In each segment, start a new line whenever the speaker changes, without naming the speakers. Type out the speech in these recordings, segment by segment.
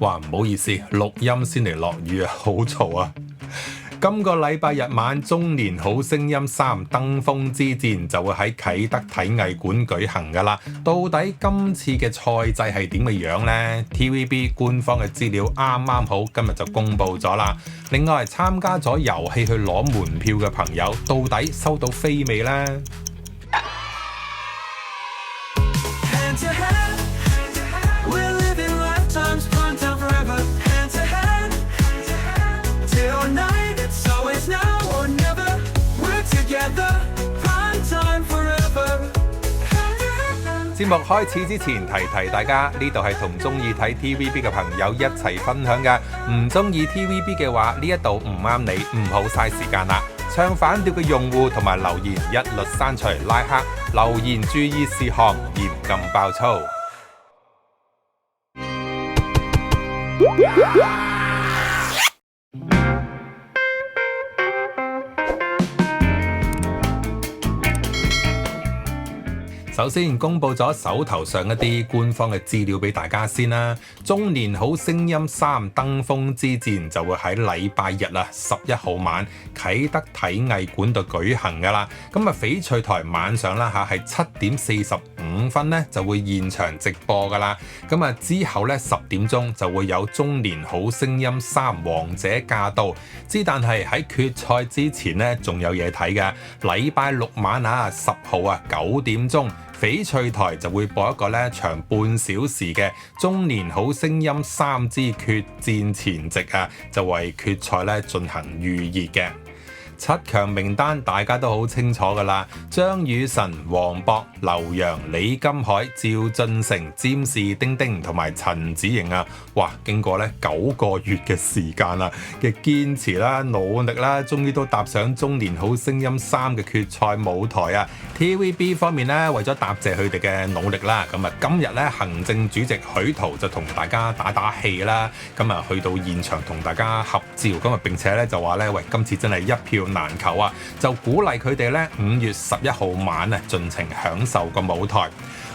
哇，唔好意思，錄音先嚟落雨啊，好嘈啊！今個禮拜日晚，中年好聲音3登峰之戰就會喺啟德體藝館舉行㗎啦。到底今次嘅賽制係點嘅樣呢？ TVB 官方嘅資料啱啱好今日就公布咗啦。另外參加咗遊戲去攞門票嘅朋友，到底收到飛未呢？節目開始之前提提大家，呢度係同中意睇 TVB 嘅朋友一齊分享嘅，唔中意 TVB 嘅話，呢一度唔啱你，唔好嘥時間啦。唱反調嘅用戶同埋留言一律刪除拉黑，留言注意事項嚴禁爆粗。首先公布咗手頭上一啲官方嘅資料俾大家先啦。中年好聲音3登峰之戰就會喺禮拜日11號晚啟德體藝館度舉行噶啦。咁啊翡翠台晚上啦係7點45分咧就會現場直播噶啦。咁啊之後咧10點鐘就會有中年好聲音3王者駕到。之但係喺決賽之前咧仲有嘢睇嘅。禮拜六晚10號9點鐘。翡翠台就會播一個長半小時嘅中年好聲音3之決戰前夕就為決賽進行預熱嘅。7強名單大家都好清楚㗎啦，張雨晨、黃渤、劉洋、李金海、趙俊成、詹士丁丁同埋陳子瑩哇！經過9個月嘅時間嘅堅持啦、努力啦，終於都踏上中年好聲音3嘅決賽舞台TVB 方面為咗答謝佢哋嘅努力啦，咁今日行政主席許濤就同大家打打氣啦，咁去到現場同大家合照，咁並且就話喂，今次真係一票難求就鼓勵佢哋5月11號晚盡情享受個舞台。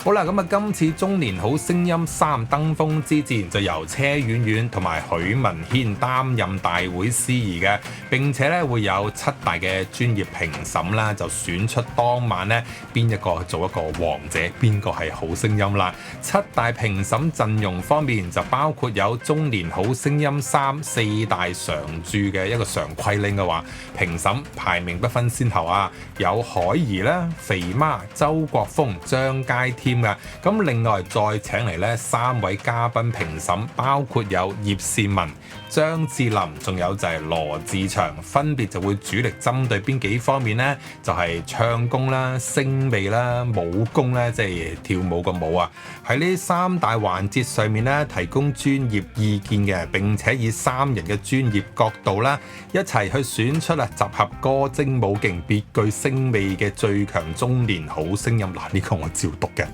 好啦，咁今次中年好聲音3登峰之戰就由車婉婉同埋許文軒擔任大會司儀嘅，並且會有7大嘅專業評審啦，就選出當晚邊一個做一個王者，邊個係好聲音啦。7大評審陣容方面就包括有中年好聲音3 4大常駐嘅一個常規令嘅話，評審排名不分先後有海怡啦、肥媽、周國峰、張佳添。咁另外再請嚟3位嘉賓評審，包括有葉倩文、張智霖，仲有就係羅志祥，分別就會主力針對邊幾方面呢？就係唱功啦、聲味啦、武功咧，即係跳舞個舞喺呢3大環節上面提供專業意見嘅，並且以3人嘅專業角度一齊去選出集合歌精舞勁、別具聲味嘅最強中年好聲音。呢個我照讀嘅。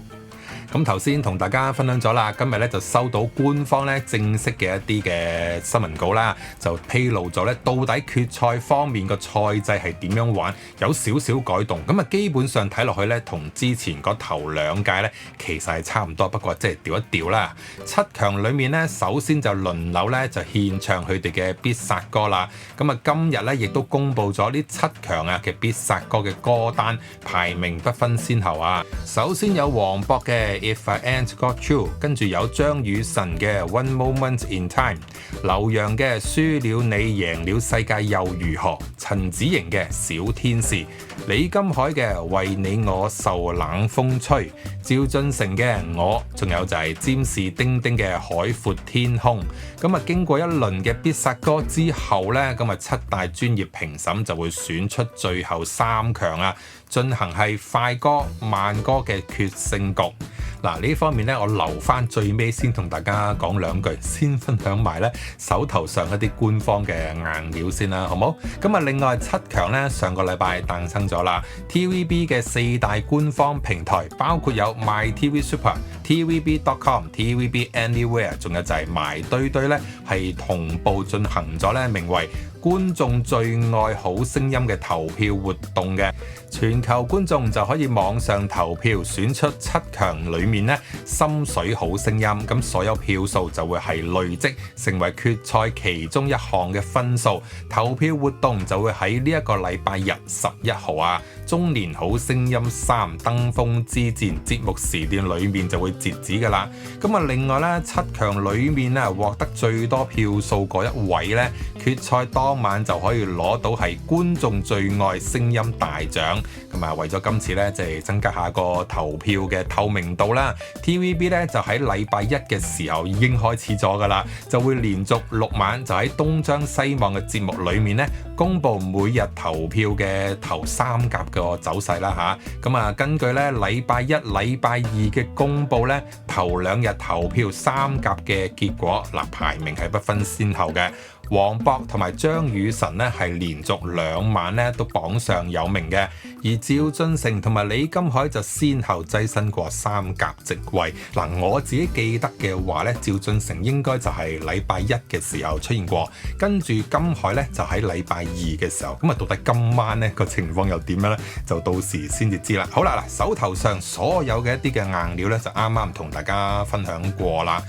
咁頭先同大家分享咗啦，今日就收到官方正式嘅一啲嘅新聞稿啦，就披露咗到底決賽方面個賽制係點樣玩，有少少改動。咁基本上睇落去同之前嗰頭2屆其實係差唔多，不過即係調一調啦。7強裏面首先就輪流就獻唱佢哋嘅必殺歌啦。咁今日亦都公布咗呢7強嘅必殺歌嘅歌單，排名不分先後首先有黃渤嘅If I Ain't Got You， 跟住有張雨晨嘅 One Moment in Time， 劉洋嘅輸了你贏了世界又如何，陳子瑩嘅小天使，李金海嘅為你我受冷風吹，趙俊成嘅我，仲有就係詹士丁丁嘅海闊天空。咁經過一輪嘅必殺歌之後呢，咁7大專業評審就會選出最後3強進行係快歌慢歌嘅決勝局。呢方面我留翻最尾先同大家講2句，先分享埋手頭上一啲官方嘅硬料先啦，好冇？咁另外7強上個禮拜誕生咗啦 ，TVB 嘅4大官方平台包括有 MyTV Super、TVB.com、TVB Anywhere， 仲有就係埋堆堆係同步進行咗名為觀眾最愛好聲音嘅投票活動嘅，全球觀眾就可以網上投票選出7強裡面呢心水好聲音，咁所有票數就會係累積成為決賽其中一項嘅分數。投票活動就會喺呢一個禮拜日11號啊，中年好聲音3登峰之戰節目時段裡面就會截止噶啦。咁啊，另外咧7強裡面咧獲得最多票數嗰一位咧，決賽當晚就可以攞到係觀眾最愛聲音大獎。咁啊，為咗今次咧即係增加下個投票嘅透明度啦，TVB 咧就喺禮拜一嘅時候已經開始咗噶啦，就會連續6晚就喺東張西望嘅節目裡面咧公佈每日投票嘅頭3甲個走勢啦嚇。咁啊，根據咧禮拜一、禮拜二嘅公佈咧，頭2日投票3甲嘅結果嗱，排名係不分先後嘅。黃渤同埋張雨晨咧係連續2晚咧都榜上有名嘅，而趙俊成同埋李金海就先後躋身過3甲席位。嗱，我自己記得嘅話咧，趙俊成應該就係禮拜一嘅時候出現過，跟住金海咧就喺禮拜二嘅時候。咁啊，到底今晚咧個情況又點樣咧？就到時先至知啦。好啦，嗱，手頭上所有嘅一啲嘅硬料咧就啱啱同大家分享過啦。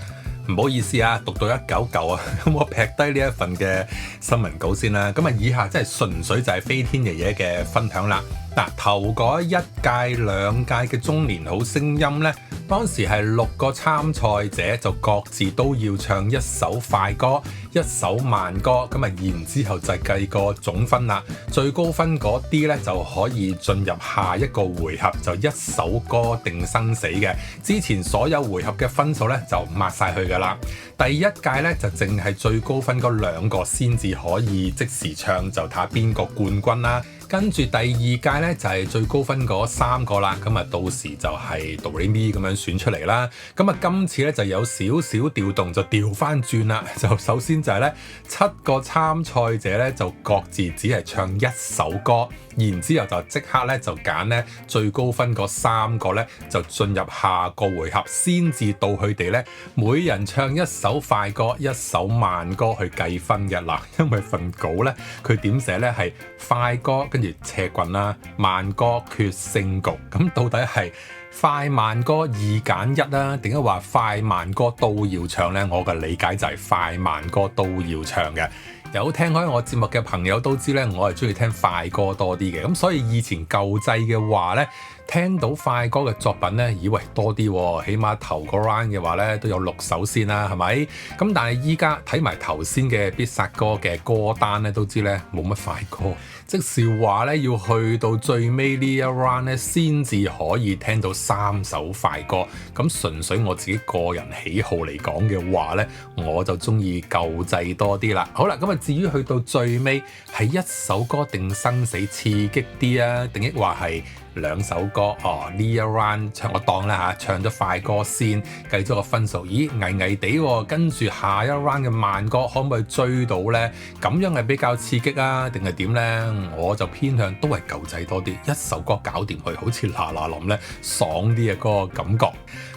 唔好意思啊，讀到一嚿嚿啊，咁我劈低呢一份嘅新聞稿先啦。咁啊，以下真係純粹就係飛天爺爺嘅分享啦。嗱，頭嗰1屆、2屆嘅中年好聲音呢，當時係6個參賽者就各自都要唱1首快歌、1首慢歌，咁啊然之後就計個總分啦。最高分嗰啲呢，就可以進入下一個回合，就1首歌定生死嘅。之前所有回合嘅分數呢，就抹晒去噶啦。第1屆呢，就淨係最高分嗰2個先至可以即時唱，就睇下邊個冠軍啦。跟住第2屆咧就係最高分嗰3個啦，咁啊到時就係 Do Re Mi 咁樣選出嚟啦。咁啊今次咧就有少少調動，就調翻轉啦。就首先就係咧7個參賽者咧就各自只係唱1首歌，然之後就即刻咧就揀咧最高分嗰3個咧就進入下個回合，先至到佢哋咧每人唱1首快歌、1首慢歌去計分嘅啦。因為份稿咧佢點寫咧係快歌跟住車棍啦，慢歌決勝局。咁到底係快慢歌2揀1啦，定係話快慢歌都要唱呢？我嘅理解就係快慢歌都要唱嘅。有聽開我節目嘅朋友都知咧，我係中意聽快歌多啲嘅。咁所以以前舊制嘅話咧，聽到快歌嘅作品咧，以為多啲喎，起碼頭個 round 嘅話咧都有6首先啦，係咪？咁但係依家睇埋頭先嘅必殺歌嘅歌單咧，都知咧冇乜快歌，即是話咧要去到最尾呢一 round 咧，先至可以聽到3首快歌。咁純粹我自己個人喜好嚟講嘅話咧，我就中意舊制多啲啦。好啦，咁啊至於去到最尾係1首歌定生死刺激啲啊，定抑或係2首歌？呢一 round 唱我當啦嚇，唱咗快歌先，計咗個分數，咦危危地喎，跟住下一 round 嘅慢歌可唔可以追到呢？咁樣係比較刺激啊，定係點呢？我就偏向都係舊制多啲，1首歌搞掂佢，好似嗱嗱臨咧爽啲嘅嗰個感覺。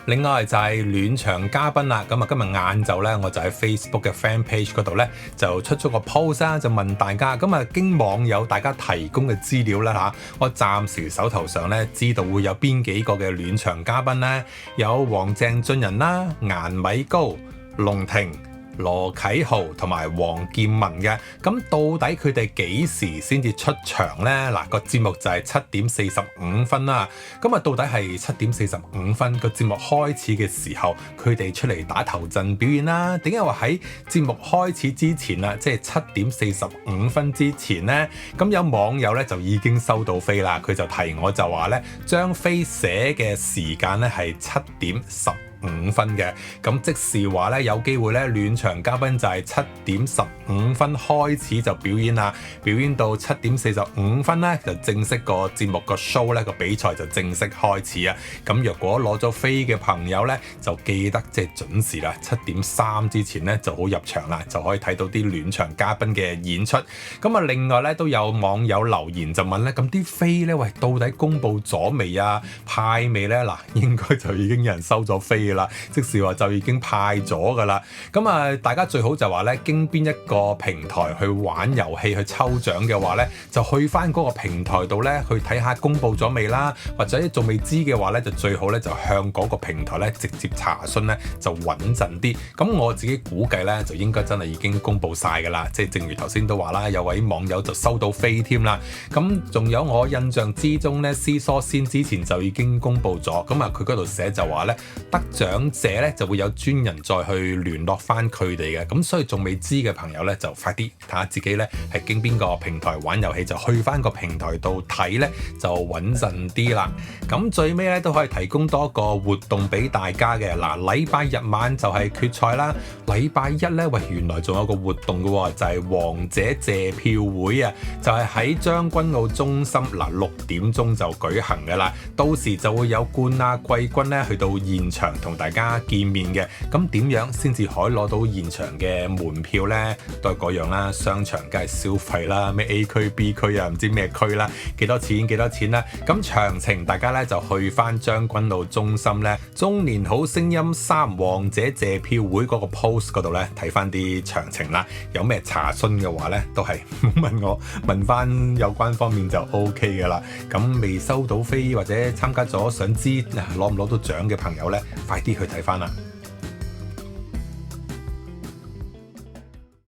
另外就係暖場嘉賓啦，咁啊今日晏晝咧我就喺 Facebook 嘅 Fan Page 嗰度咧就出咗個 post 啦，就問大家，咁啊經網友大家提供嘅資料啦嚇，我暫時手頭上咧知道會有邊幾個嘅暖場嘉賓咧，有黃鄭俊仁啦、顏米高、龍庭、羅啟豪同埋黃劍文嘅。咁到底佢哋幾時先至出場呢？嗱，個節目就係7點45分啦。咁啊，到底係7點45分個節目開始嘅時候，佢哋出嚟打頭陣表演啦？點解話喺節目開始之前啊，即係7點45分之前呢？咁有網友咧就已經收到飛啦，佢就提我就話咧，將飛寫嘅時間咧係7點15分嘅，咁即是話咧有機會咧暖場嘉賓就係7點15分開始就表演啦，表演到7點45分咧就正式個節目個 show 咧個比賽就正式開始啊！咁若果攞咗飛嘅朋友咧就記得即係準時啦，7點3之前咧就好入場啦，就可以睇到啲暖場嘉賓嘅演出。咁啊另外咧都有網友留言就問咧，咁啲飛咧喂到底公佈咗未啊？派未咧？嗱，應該就已經有人收咗飛飛啦，即是話就已經派咗噶啦。咁啊，大家最好就話咧，經邊一個平台去玩遊戲去抽獎嘅話咧，就去翻嗰個平台度咧去睇下公佈咗未啦，或者仲未知嘅話咧，就最好咧就向嗰個平台咧直接查詢咧就穩陣啲。咁我自己估計咧就應該真係已經公佈晒㗎啦，即係正如頭先都話啦，有位網友就收到飛添啦。咁仲有我印象之中咧，C 先之前就已經公佈咗，咁啊佢嗰度寫就話咧，得獎者咧就會有專人再去聯絡翻佢哋嘅。咁所以仲未知嘅朋友咧就快啲睇下自己咧係經邊個平台玩遊戲，就去翻個平台度睇咧就穩陣啲啦。咁最尾咧都可以提供多個活動俾大家嘅。嗱，禮拜日晚就係決賽啦，禮拜一咧喂原來仲有個活動嘅喎，就係王者謝票會啊，就係喺將軍澳中心嗱6點鐘就舉行嘅啦，到時就會有冠亞季軍咧去到現場同大家見面嘅。咁點樣先至可以攞到現場嘅門票呢？都係嗰樣啦，商場梗係消費啦，咩 A 區 B 區啊，唔知咩區啦，幾多錢啦。咁詳情大家咧就去翻將軍澳中心咧中年好聲音3王者謝票會嗰個 post 嗰度咧睇翻啲詳情啦。有咩查詢嘅話咧都係問我，問翻有關方面就 OK 噶啦。咁未收到飛或者參加咗想知攞唔攞到獎嘅朋友咧，快啲去睇翻啦。